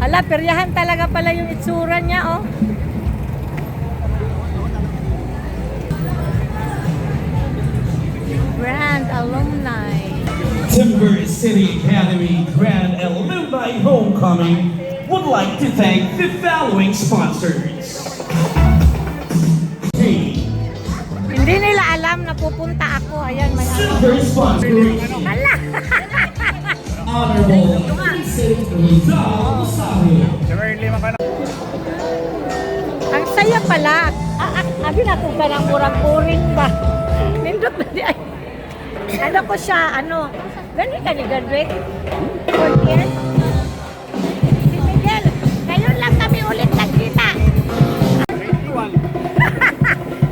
Ala, peryahan talaga pala yung itsura niya, oh. Grand Alumni. Timber City Academy Grand Alumni Homecoming would like to thank the following sponsors. Hindi nila alam na pupunta ako. Ayan, may Silver Sponsoring. Hala! Honorable Vincent Rizal Masahe. Ang saya pala. Abi na kung ka ng murang-uring ba? Nindot na di ay. Ano ko siya, ano? Gani ka ni graduate? 4 years? Si Miguel, ngayon lang kami ulit nagkita.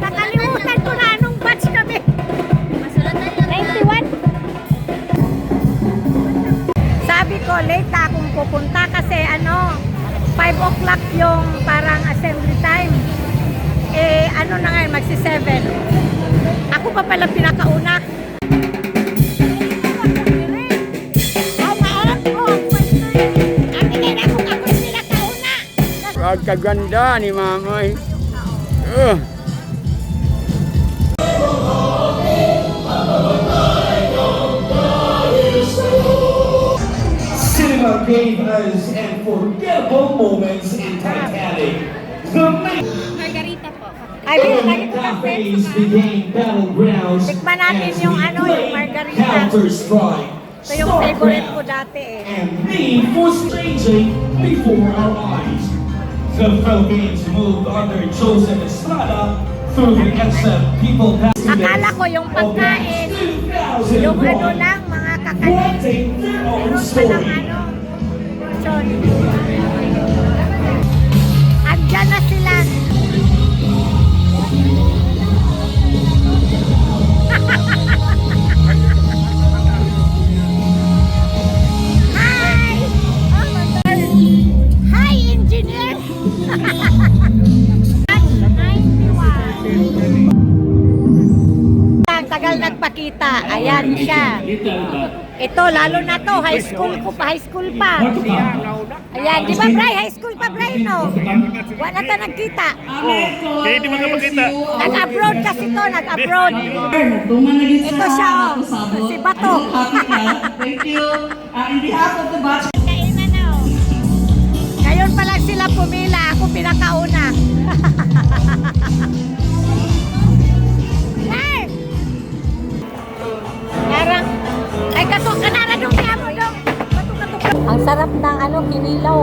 Nakalimutan ko na anong batch kami. 91? Sabi ko, late na akong pupunta kasi ano, 5 o'clock yung parang assembly time. Eh, ano na ngayon, magsi-7. Ako pa pala pinakauna. Kaganda ni Mamay. Cinema gave us unforgettable moments in Titanic. The Margarita po. Ay, binigay ko ng cafes became battlegrounds. Tikman natin yung ano, yung margarita. Counter-strike. Ito yung favorite ko dati eh. And me was changing before our eyes. The Philippines moved under Joseph Estrada through the EDSA People Passing Akala ko yung pagkain, yung ano lang, mga kakanin. wanting their own Meron pa ng story. ano, portion. Andyan na sila. Hi! Oh my God! Hi, engineer! 91. Ang tagal nagpakita. Ayan siya. Ito, lalo na to. High school ko pa. High school pa. Ayan, di ba, Bray? High school pa, Bray, no? Wala ta nagkita. Kaya di magkapagkita. Nag-abroad kasi to. Nag-abroad. Ito siya, oh. Si Bato. Thank you. In behalf of the batch. Kainan na, oh. Ngayon pa lang sila pumila. Ako pinakauna. Ay! Narang. Ay, katok ka na dong niya mo dong. Katok. Ang sarap ng ano, kinilaw.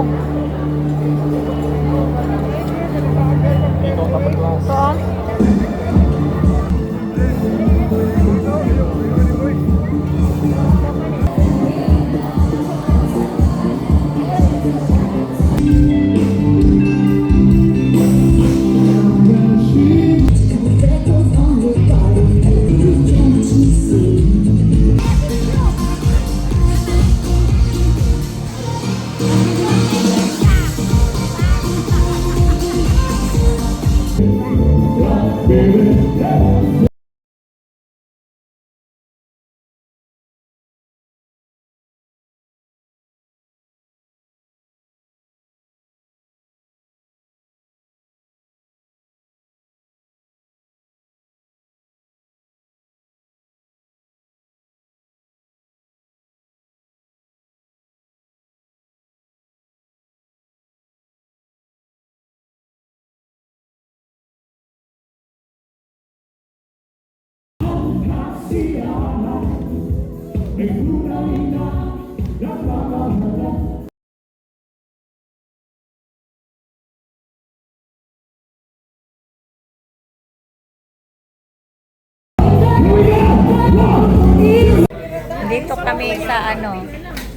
Ito, oh. Dito kami sa ano,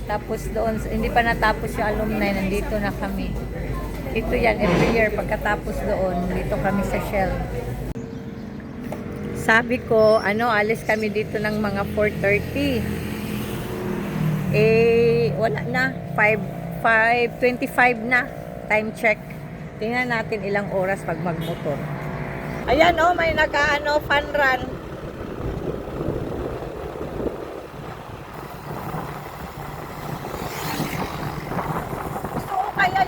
tapos doon, hindi pa natapos yung alumni, nandito na kami. Ito yan, every year, pagkatapos doon, dito kami sa Shell. Sabi ko, ano, alis kami dito ng mga 4:30. Eh, wala na, 5:25 na, time check. Tingnan natin ilang oras pag magmotor. Ayan oh, may naka-ano, fun run. Gusto ko kaya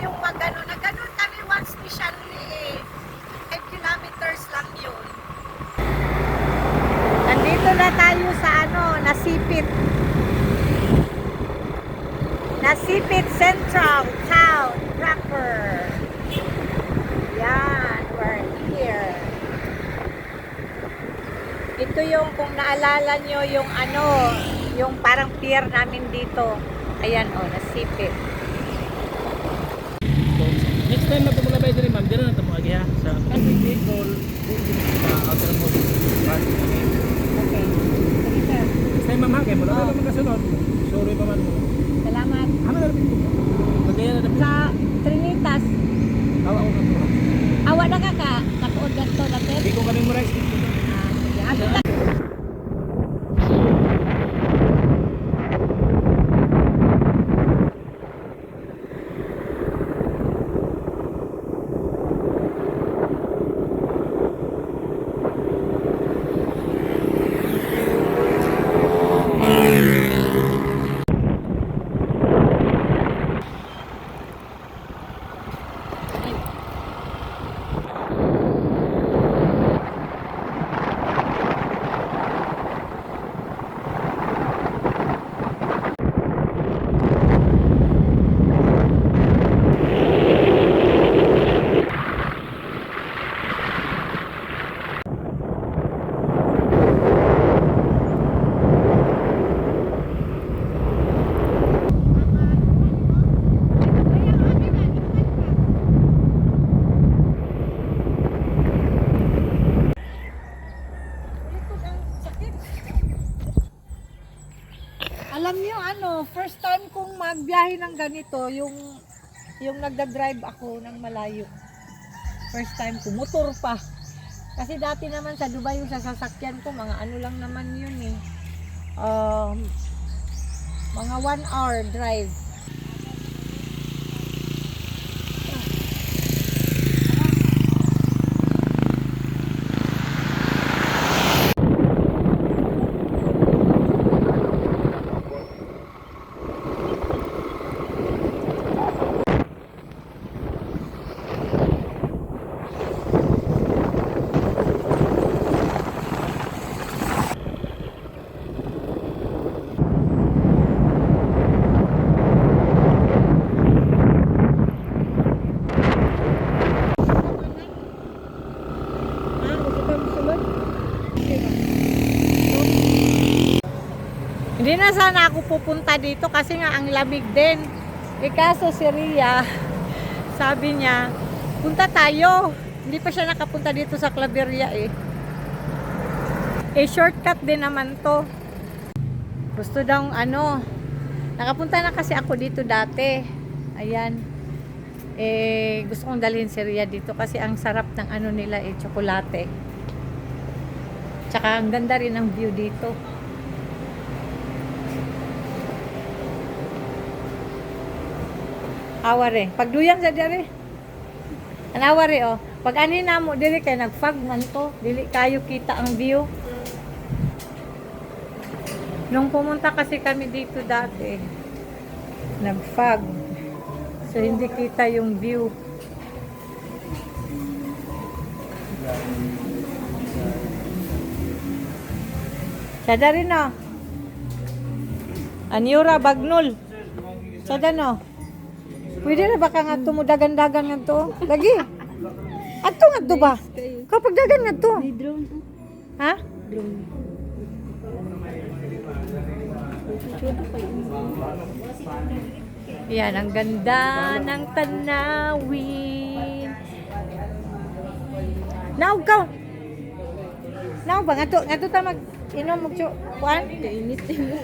Nasipit Central Town proper. Yan, we're here. Ito yung kung naalala nyo yung ano, yung parang pier namin dito. Ayan o, Nasipit. Next time na pumulabay din ma'am, dito na ito mo agi ha. Sa Cavite, Goal, sa Outer Mall. Okay. Sige sir. Next time ma'am ha, kaya mulabay naman kasunod. Sorry pa man mo. Salamat. Ano na rin po? Magkaya na rin. Sa Trinitas, Awa ko na po. awa na ka ka, katuod ganito natin. Hindi ko kami mo-rice dito. Sige, ato na. Alam niyo ano, first time kong magbiyahe ng ganito, yung nagda-drive ako ng malayo. First time ko, motor pa. Kasi dati naman sa Dubai yung sasakyan ko, mga ano lang naman yun eh. Mga 1 hour drive. Hindi na sana ako pupunta dito kasi nga ang lamig din. Kaso si Ria, sabi niya, punta tayo. Hindi pa siya nakapunta dito sa Claveria eh. Shortcut din naman to. Gusto daw nakapunta na kasi ako dito dati. Ayan. Gusto kong dalhin si Ria dito kasi ang sarap ng ano nila tsokolate. Tsaka ang ganda rin ng view dito. Aware. Pagduyang sa diri. Anaware oh. Pag ani na mo diri kay nagfog man to, dili kayo kita ang view. Nung pumunta kasi kami dito dati, nagfog. So hindi kita yung view. Sada rin oh. Anyura Bagnol. Sada no. Pwede na baka nga ito mo dagan-dagan nga ito? Lagi. Ato nga ito ba? Kapag dagan nga ito. Ha? Drone. Yan, ang ganda ng tanawin. Naog ka. Naog ba? Nga ito ta mag-inom mag-kuan? Kainit mo.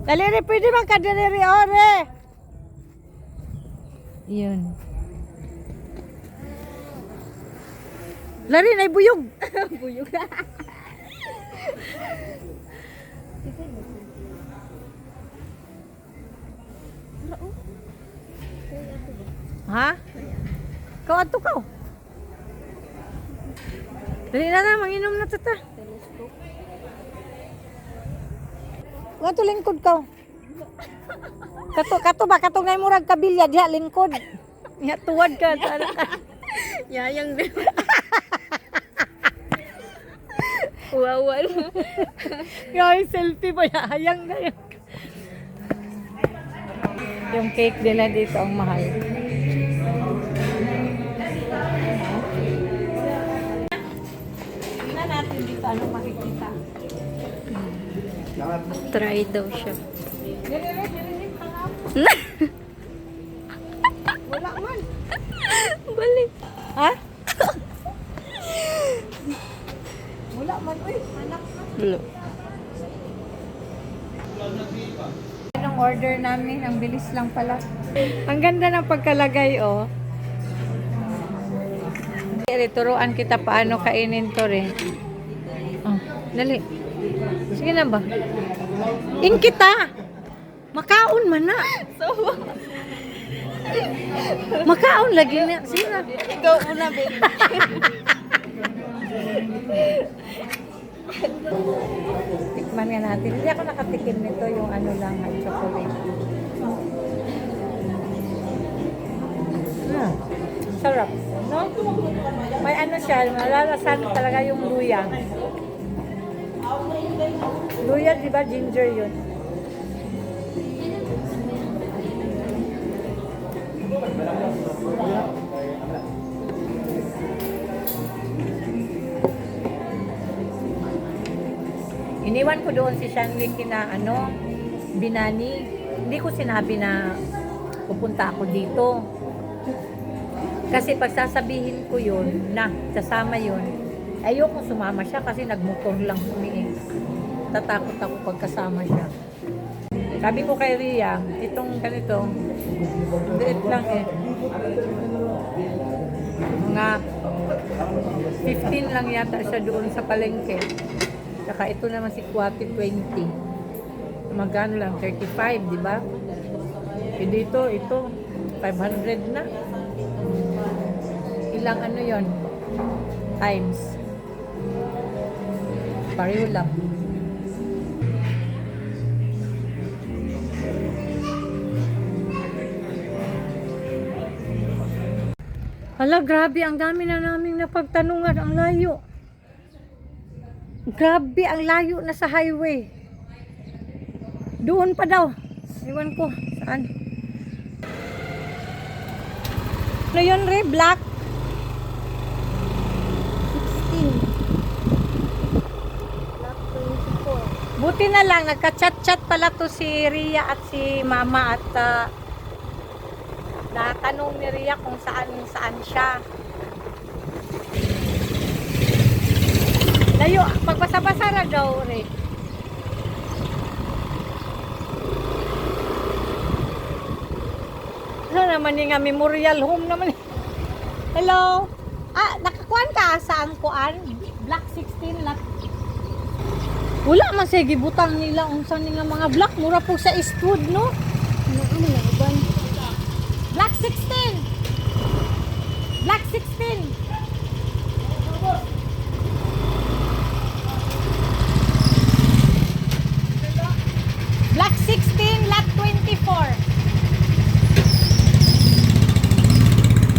Daliri, pwede bang kadaliri ore? Yun. Lari na buyog. Buyog. Ha? Kau ato ka. Dali na manginom na tata. Nga to lingkod ka. Kato ba? Kato ngay murag kabilya diha lingkod. Nga tuwad ka. Yayang din. Wawa na. Yung selfie mo, hayang na yun. Yung cake nila dito ang mahal. Tingnan natin dito ano makikita. Try daw siya. Wala man. Balik. Ha? Wala man. Uy, anak na. Blue. Ang order namin, ang bilis lang pala. Ang ganda ng pagkalagay, oh. Turuan kita paano kainin to rin. Oh, dali. Sige na ba? Ing kita! Makaon man na. Makaon lagi na. Sige na. Ikaw una, baby. Tikman nga natin. Hindi ako nakatikim nito yung ano lang, hot chocolate. Sarap. No? May ano siya, malalasan talaga yung luya. Luya, di ba? Ginger yun. Iniwan ko doon si Shanlin kina ano, Binani. Hindi ko sinabi na pupunta ako dito. Kasi pag sasabihin ko yun, na kasama yun, ayoko sumama siya kasi nagmotor lang kami eh. Tatakot ako pag kasama siya. Sabi ko kay Ria, itong ganito, liit lang eh. Mga 15 lang yata siya doon sa palengke. Saka ito naman si Kuwati 20. Magkano lang? 35, di ba? E dito, ito, 500 na. Ilang ano yon times. Pareho lang. Hala, grabe. Ang dami na naming napagtanungan. Ang layo. Grabe, ang layo na sa highway. Doon pa daw. Iwan ko. Saan? Ano yun, Re? Black? 16. Buti na lang, nagka-chat-chat pala to si Ria at si Mama at natanong ni Ria kung saan siya. Layo, pagbasa-basa na daw, Re. Ano naman yung memorial home naman. Hello? Nakakuan ka saan kuan? Black 16 lang. Wala man siya gibutang nila unsa ni nga mga black mura po sa Eastwood, no? Ano na uban? Black 16. Black 16. Black 16, lot 24.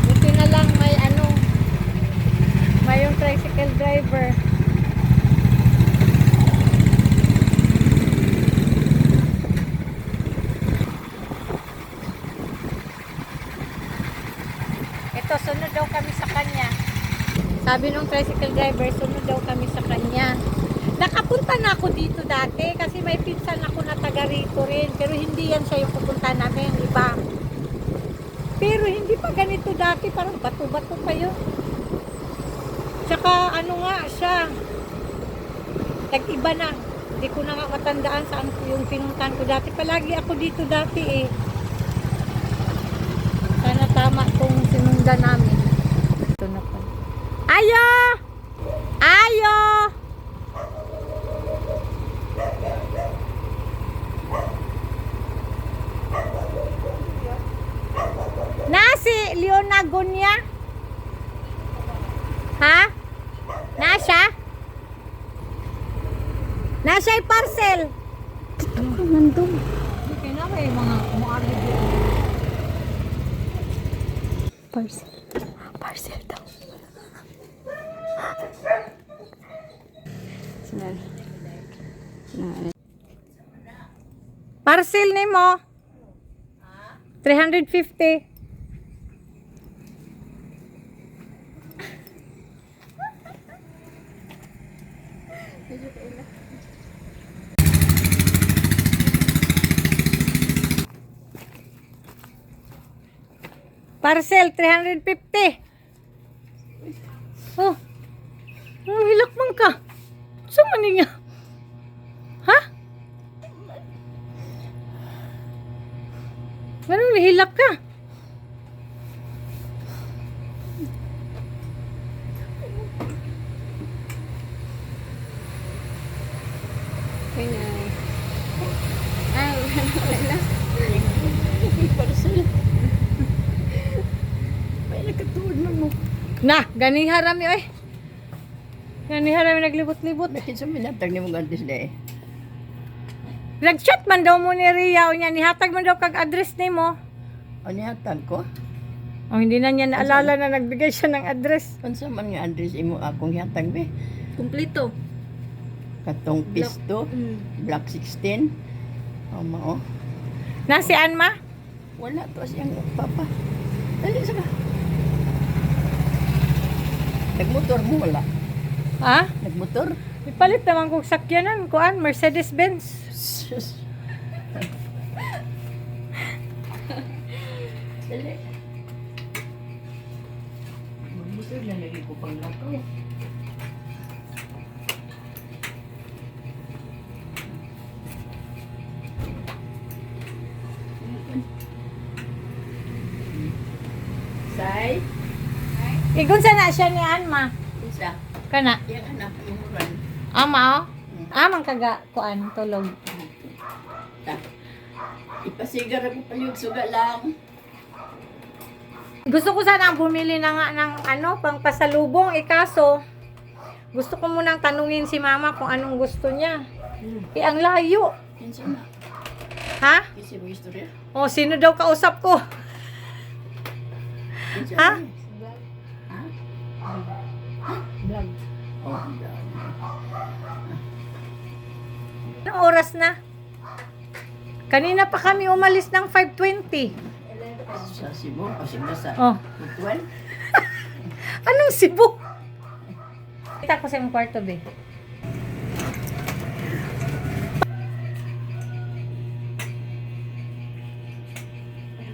Buti na lang may ano, may yung tricycle driver. Ito, sunod daw kami sa kanya. Sabi nung tricycle driver, sunod daw kami sa kanya. Nakapunta na ako dito dati kasi may pinsan ako na taga rito rin. Pero hindi yan siya yung pupunta namin, di ba? Pero hindi pa ganito dati, parang bato-bato pa yun. Tsaka ano nga siya, tag-iba na. Hindi ko na nga matandaan saan ko yung pinuntahan ko dati. Palagi ako dito dati eh. Sana tama kung sinundan namin. Ito na pa. Ayo! Ayo! Nasi Leona Gunya? Ha? Nasa? Nasa yung parcel. Nandun. Okay na may mga umuagad yun. Parcel. Parcel daw. Sinan. Sinan. Parcel ni mo. 350. Parcel 350. Oh. Hilak man ka. Sa maninya? Ha? Anong nahilak ka? Kaya. Ay, wala. Parcel. May nakatuod man mo. Na, ganiha rami oy. Ganiha rami naglibot-libot. Bakit sa minatag ni mong address na eh? Nag-chat man daw mo ni Ria o niya, nihatag man daw kag address ni mo. O nihatag ko? Oh, hindi na niya naalala na nagbigay siya ng address. Kung sa man nga address imo akong hihatag be? Kumplito. Katong pisto, block 16. O mao. Na si Anma? Wala to siyang papa. Dali sa ka. Nagmotor mo wala? Ha? Nagmotor? Ipalit naman kong sakyanan, kuan, Mercedes-Benz. Sus. Dali. Magmotor na lagi ko pang lakaw. Say? Igun sa na siya ni Anma. Isa. Kana. Yan anak yung muran. Ama oh. Amang kaga kuan tulog. Ipasigar ako palyog suga lang. Gusto ko sana bumili na nga ng ano, pang pasalubong, ikaso gusto ko munang tanungin si mama kung anong gusto niya. Ang layo. Kinsa na? Ha? Kinsa mo istorya? O, sino daw kausap ko? Kinsa Ha? mo? Ha? Vlog. Oh, Anong oras na? Kanina pa kami umalis ng 5:20. sa Cebu, kasi nasa Oh. Butuan. Anong Cebu? Kita ko sa yung kwarto, be.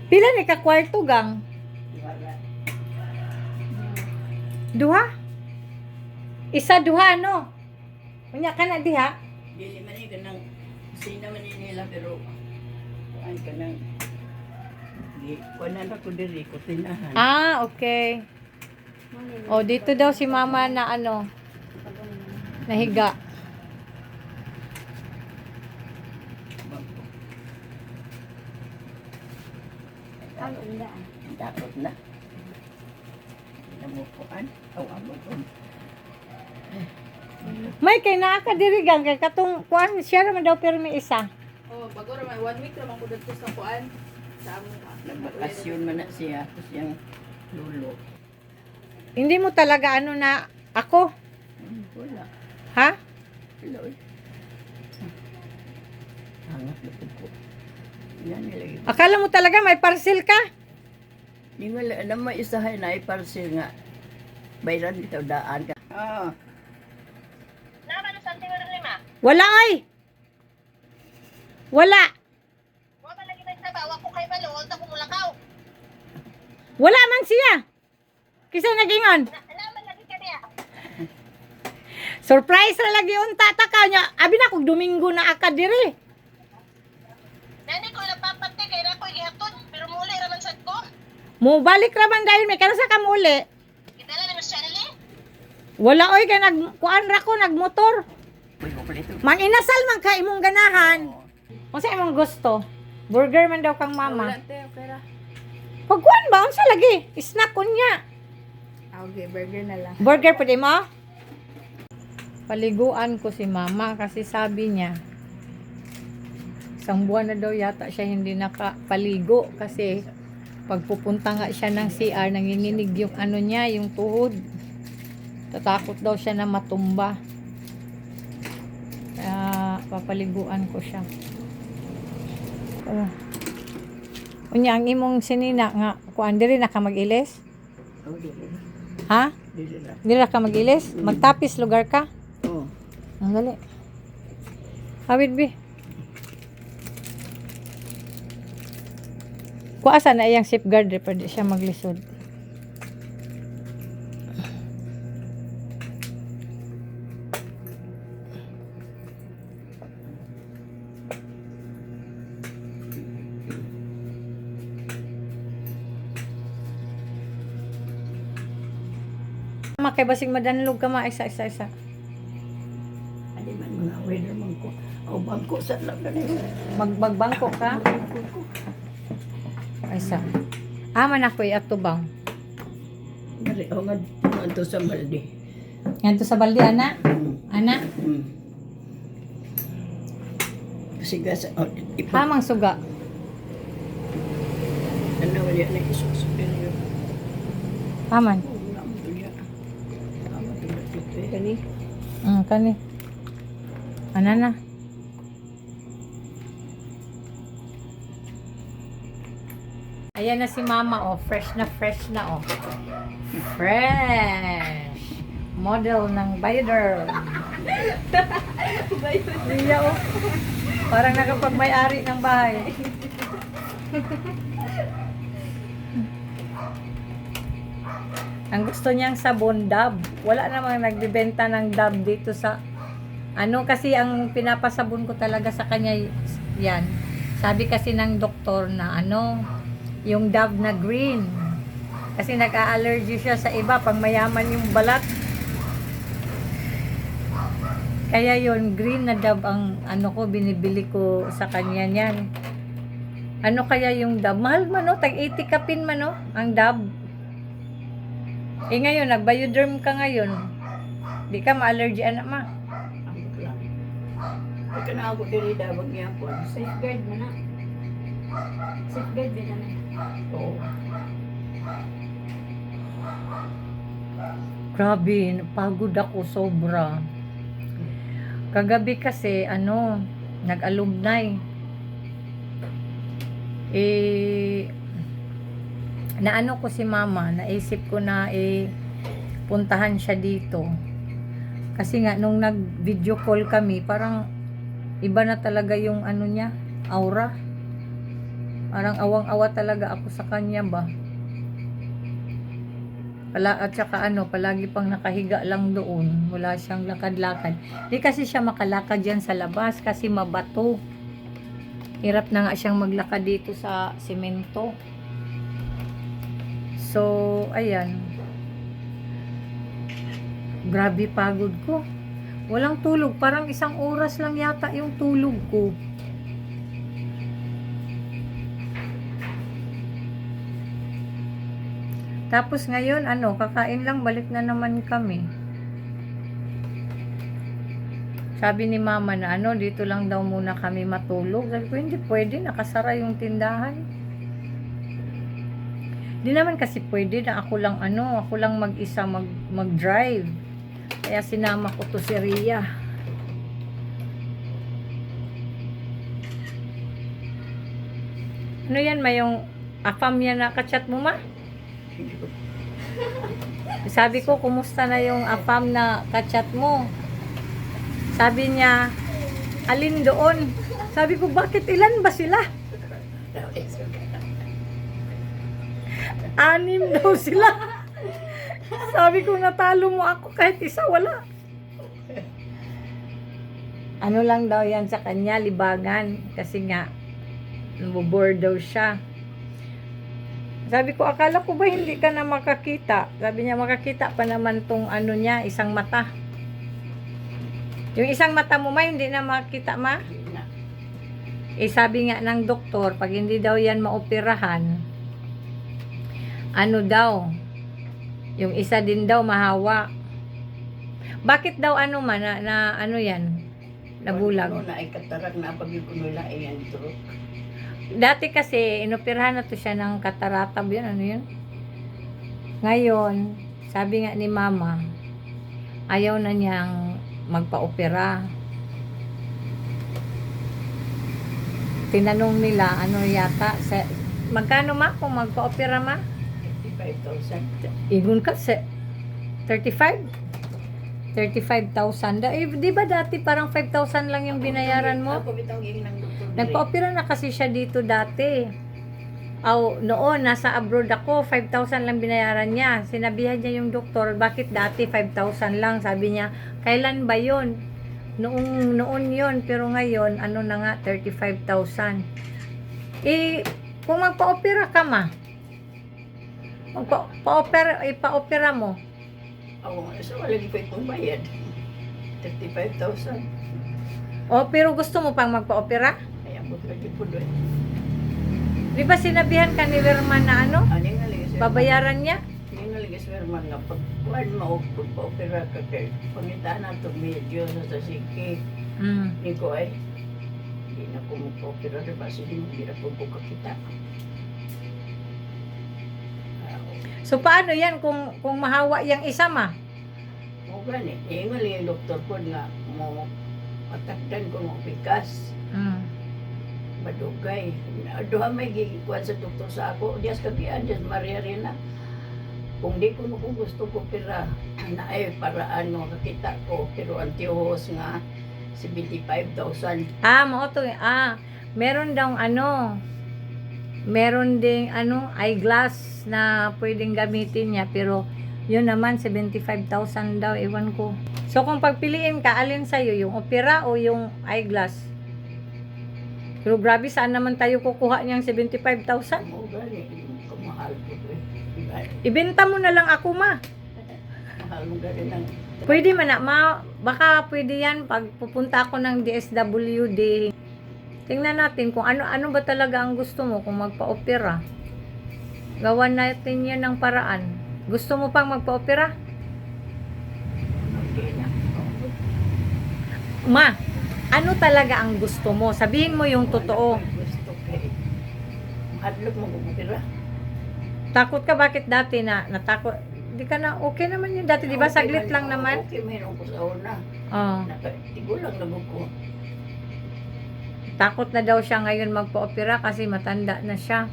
Pila ni ka kwarto, gang? Duha? Isa duha, no? Unya ka na diha? Dili man ka ng sina man nila pero kuan ka ng kuanan ako diri ko tinahan. Ah, okay. O, dito daw si mama na ano, nahiga. Dapat na. Namukuan. Aw amo ko. May kay naa ka diri gang kay katong kuan siya naman daw pero may isa. Oh, bago naman 1 week naman ko dito sa kuan. Sa among Nagbakasyon man na siya tapos yung lulo. Hindi mo talaga ano na ako, Wala. ha? Wala. Hangat na po. Yan nilagay. Akala mo talaga may parcel ka? Di wala na may isahay na iparsil nga. Bayran bitaw daan ka. Ah. Wala ay. Wala. Wala man siya. Kisa nagingon. Surprise ra lagi unta ta ka nya. Abi na kog Domingo na aka diri. Nani ko napapati kay na ko gihatod pero muli ra man sad ko. Mo balik ra man dahil may kanasa ka muli. Kitala na mas channel eh. Wala oy kay nagkuan ra ko nagmotor. Uy, kompleto. Mang inasal man ka imong ganahan. Unsa imong gusto? Burger man daw kang mama. Wala te, okay ra. Pagkuan ba unsa lagi? Snack unya. Okay, burger na lang. Burger pwede mo? Paliguan ko si mama kasi sabi niya isang buwan na daw yata siya hindi nakapaligo kasi Pagpupunta nga siya ng CR, nanginginig yung ano niya, yung tuhod. Tatakot daw siya na matumba. Kaya papaliguan ko siya. Unya, ang imong sinina nga, kuan diri na ka mag-ilis? Oh, dili. Ha? Dili na. Dili na ka mag-ilis? Magtapis lugar ka? Oh. Ang dali. Hawid, bi. Kuasa na iyang safeguard, pwede siya maglisod. Kay basig madanlog ka ma isa. Adi man mga weather man ko. O bangko sa lang ganun. Magbangko ka? Isa. Man ako atubang. Dali, o nga ito sa Maldi. Nganto sa balde ana? Ana? Sige sa, o, Hamang suga. ano wali na isos. Pero, Haman. wala mo tuloy. Tama tuloy dito eh. Kani? Kani. Ana na. Ayan na si Mama, oh. Fresh na, oh. Fresh! Model ng Bioderm. Iya, oh. Parang nakapag-may-ari ng bahay. Ang gusto niyang sabon, Dove. Wala namang nagbibenta ng Dove dito sa... Ano kasi ang pinapasabon ko talaga sa kanya yan. Sabi kasi ng doktor na yung Dove na green. Kasi nag-a-allergy siya sa iba pang mayaman yung balat. Kaya yon green na Dove ang binibili ko sa kanya niyan. Ano kaya yung Dove? Mahal man tag 80 kapin man ang Dove. Ngayon, nag-Bioderm ka ngayon. Di ka ma-allergy anak ma. Ambot lang. Ay ka na ako dili dabag niya po. Safeguard mo na. Safeguard din naman. Oo. Grabe, pagod ako sobra. Kagabi kasi, nag-alumni. Naano ko si Mama, naisip ko na puntahan siya dito. Kasi nga, nung nag-video call kami, parang iba na talaga yung niya, aura. Parang awang-awa talaga ako sa kanya ba. At saka palagi pang nakahiga lang doon. Wala siyang lakad-lakad. Di kasi siya makalakad dyan sa labas kasi mabato. Hirap na nga siyang maglakad dito sa semento. So, ayan. Grabe pagod ko. Walang tulog. Parang 1 oras lang yata yung tulog ko. Tapos ngayon, kakain lang, balik na naman kami. Sabi ni Mama na dito lang daw muna kami matulog. Sabi ko, hindi pwede, nakasara yung tindahan. Di naman kasi pwede na ako lang mag-isa mag-drive. Kaya sinama ko to si Ria. Ano yan, yung afam yan na kachat mo ma? Sabi ko, kumusta na yung afam na kachat mo? Sabi niya, alin doon? Sabi ko, bakit ilan ba sila? 6 daw sila. Sabi ko, natalo mo ako kahit isa wala. Ano lang daw yan sa kanya, libangan. Kasi nga, nabobore daw siya. Sabi ko, akala ko ba hindi ka na makakita? Sabi niya, makakita pa naman tong niya, isang mata. Yung isang mata mo ma, hindi na makita ma? Sabi nga ng doktor, pag hindi daw yan maoperahan, daw, yung isa din daw mahawa. Bakit daw ma, na yan? Nabulag. Na ay katarag na pag yung kunula ay yan dito. Dati kasi, inoperahan na to siya ng katarata. Yun, ano yun? Ngayon, sabi nga ni mama, ayaw na niyang magpa-opera. Tinanong nila, ano yata, magkano ma kung magpa-opera ma? 55,000. Igun ka, 35? 35,000. Di ba dati parang 5,000 lang yung binayaran mo? Ako bitang ging ng doktor. Nagpa-opera na kasi siya dito dati. Noon, nasa abroad ako, 5,000 lang binayaran niya. Sinabihan niya yung doktor, bakit dati 5,000 lang? Sabi niya, kailan ba yun? Noon yun, pero ngayon, ano na nga, 35,000. Kung magpa-opera ka ma, ipa-opera mo, Ako, so wala ko itong bayad. 35,000. pero gusto mo pang magpa-opera? Ay, abot lagi po doon. Di ba sinabihan ka ni Werman na ano? Ano nga lagi sir? Babayaran niya? Ano nga lagi sir man nga pagkuhan mo pagpa-opera ka kay pangitaan na itong medyo sa siki. Hindi ko ay hindi na ko magpa-opera rin ba sige hindi na po kakita. So paano yan kung mahawa yung isa ma? O gani, nga lang yung doktor po nga mo matakdan ko mo pikas. Madugay. Doha may gigikuan sa doktor sa ako. Diyas kapian, Diyas Maria Rina. Kung di ko kung gusto ko pira, na ay paraan mo kakita ko. Pero ang tiyos nga, 75,000. Mao to. Meron daw meron ding eyeglass na pwedeng gamitin niya, pero yun naman 75,000 daw, ewan ko. So kung pagpiliin ka, alin sa'yo, yung opera o yung eyeglass? Pero grabe, saan naman tayo kukuha niyang 75,000? O gani, kamahal po ko eh. Ibenta mo na lang ako ma. Mahal mo gani lang. Pwede man na, baka pwede yan pag pupunta ako ng DSWD. Tingnan natin kung ano ba talaga ang gusto mo kung magpa-opera. Gawan natin yan ng paraan. Gusto mo pang magpa-opera? Okay na. Ma, ano talaga ang gusto mo? Sabihin mo yung totoo. Gusto kay mahadlok mo pira. Takot ka bakit dati na natakot? Di ka na, okay naman yun dati, di ba? Saglit lang naman. Okay, mayroon ko sa una. Oh. Tigulang na ko. Takot na daw siya ngayon magpa-opera kasi matanda na siya.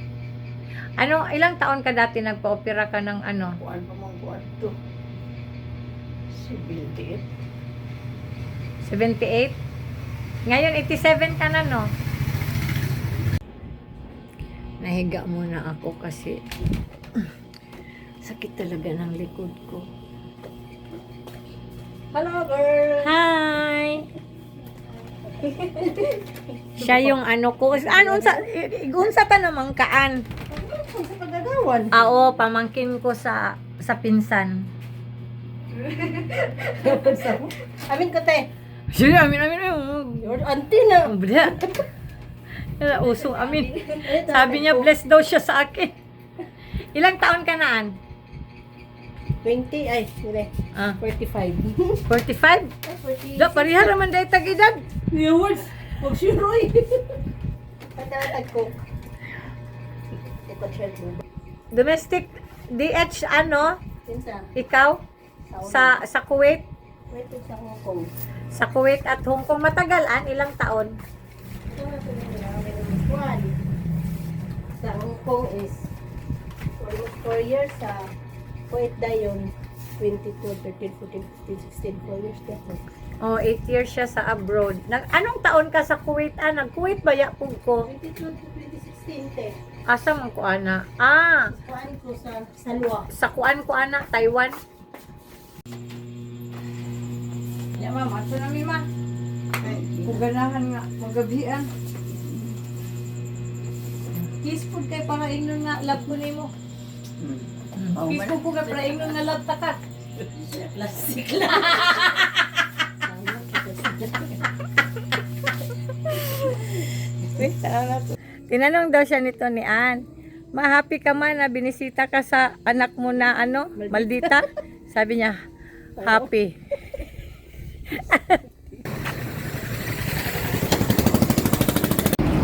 Ilang taon ka dati nagpa-opera ka ng ano? Kuan pa mong kuan to. 78. 78? Ngayon, 87 ka na, no? Nahiga muna ako kasi sakit talaga ng likod ko. Hello, girl! Hi! Siya yung ano ko. Unsa ta namang kaan? Sa pagagawan. Oo, pamangkin ko sa pinsan. Amin ko, te. Sige, amin. Your auntie na. Bada. Usong amin. Sabi niya, blessed daw siya sa akin. Ilang taon ka naan? 20, ay, hindi. 45. 45? Da, pariha naman dahil tag-edad. The awards of Shiroy. Patatag ko. Ito, Shiroy. Domestic DH, Pinsa. ikaw? Sa Kuwait? Wait, sa Hong Kong. Sa Kuwait at Hong Kong. Matagalan, ilang taon? Ito na po nila. Sa Hong Kong is almost 4 years. Sa Kuwait dayon 22, 13, 14, 15, 16, 4 years dito. 8 years siya sa abroad. Anong taon ka sa Kuwait? Nag-Kuwait ba yapog ko? 22 to 2016, te. Asa man ko ana? Kuhaan ko sa Salwa. Sa kuan ko ana, Taiwan. Ya mama, ito na mi ma. Kuganahan nga, magabian. Kiss food kay para ingnon nga love ko nimo. Kiss food ko kay para ingnon nga love ta ka. Plastic lang. Tinanong daw siya nito ni Ann, ma-happy ka man na binisita ka sa anak mo na Maldita? Sabi niya, happy.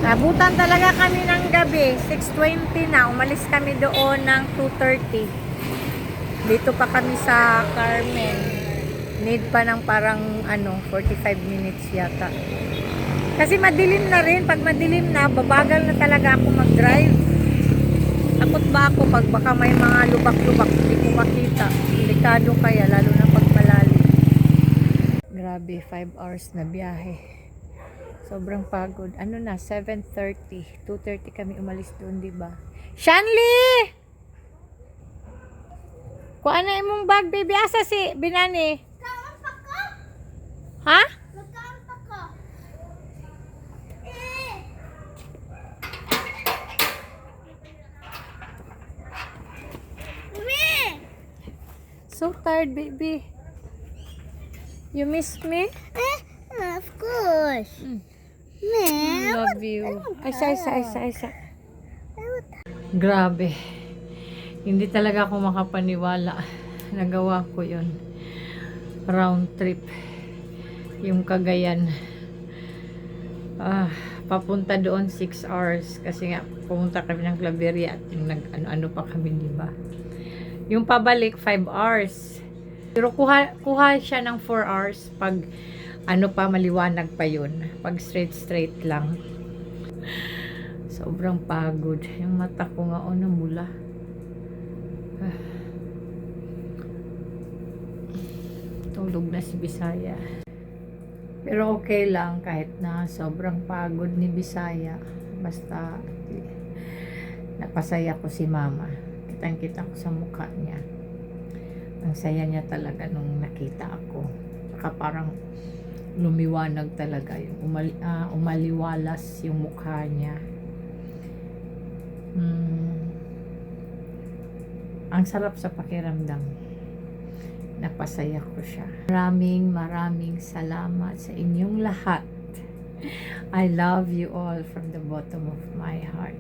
Nabutan talaga kami ng gabi, 6:20 na. Umalis kami doon ng 2:30. Dito pa kami sa Carmen. Need pa ng parang 45 minutes yata. Kasi madilim na rin. Pag madilim na, babagal na talaga ako mag-drive. Takot ba ako pag baka may mga lubak-lubak hindi ko makita. Delikado kaya, lalo na pag malalim. Grabe, 5 hours na biyahe. Sobrang pagod. Ano na, 7:30. 2:30 kami umalis doon, di ba? Shanley! Kuha na imong bag, baby. Asa si Binani? Ha? So tired, baby. You miss me? Of course. Love you. Isa. Grabe. Hindi talaga ako makapaniwala. Nagawa ko yun. Round trip. Yung Cagayan. Papunta doon 6 hours. Kasi nga, pumunta kami ng Claveria at yung ano pa kami, diba? Yung pabalik, 5 hours. Pero kuha siya ng 4 hours pag maliwanag pa yun. Pag straight lang. Sobrang pagod. Yung mata ko nga, namula. Tulog na si Bisaya. Pero okay lang kahit na sobrang pagod ni Bisaya. Basta napasaya ko si Mama. Kitang-kita ko sa mukha niya. Ang saya niya talaga nung nakita ako. Saka parang lumiwanag talaga yung umaliwalas yung mukha niya. Ang sarap sa pakiramdam. Napasaya ko siya. Maraming salamat sa inyong lahat. I love you all from the bottom of my heart.